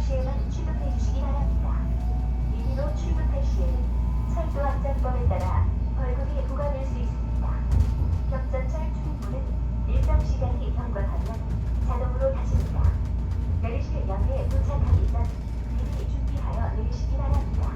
시에만 취급해 주시기 바랍니다. 이후로 출국할 시에는 철도 안전법에 따라 벌금이 부과될 수 있습니다. 겹전철 출입문은 일정 시간이 경과하면 자동으로 닫힙니다. 내리실 역에 도착하기 전 미리 준비하여 내리시기 바랍니다.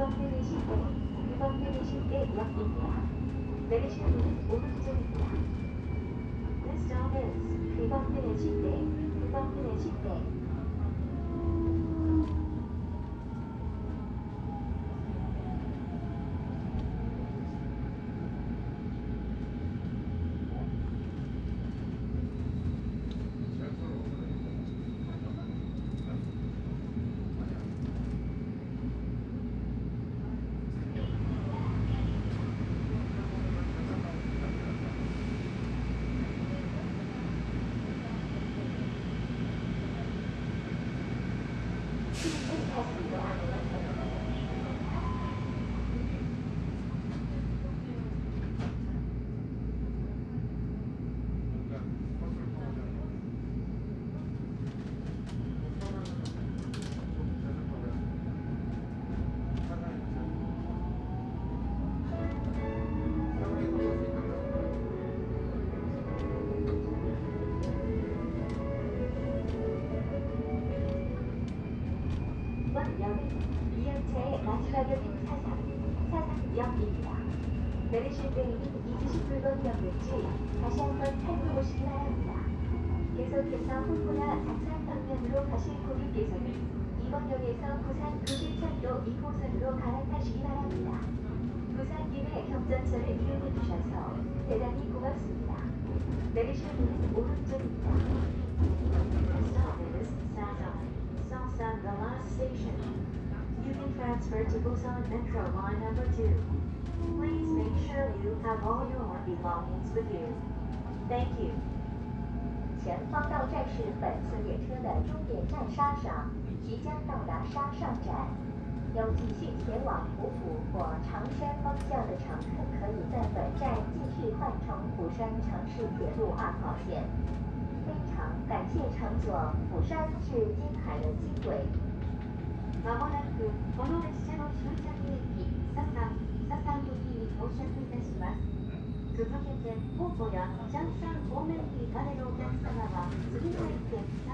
그것 내리실 때 역입니다. 내리실 문은 오른쪽입니다. This stop is 그것 내리실 때 이번 역은 이 열차의 마지막 역인 사상역입니다. 내리실 때에는 잊으신 물건 없는지 다시 한번 살펴보시기 바랍니다. 계속해서 홍보나 작산 방면으로 가실 고객께서는 이번 역에서 부산 도실철도 2호선으로 갈아타시기 바랍니다. 부산김해 경전철을 이용해 주셔서 대단히 고맙습니다. 내리실 문은 오른쪽입니다. Stop is Sasan, the last station. You can transfer to Busan Metro Line number 2. Please make sure you have all your belongings with you. Thank you. 前方到站是本次列车的终点站沙上，即将到达沙上站。有继续前往芜湖或长山方向的乘客，可以在本站继续换乘釜山城市铁路2号线。非常感谢乘坐釜山至金海的轻轨。まもなくこの列車の終着駅ササン駅に到着いたします。続けて、皇居やチャンサン方面に行かれるお客様は次の駅で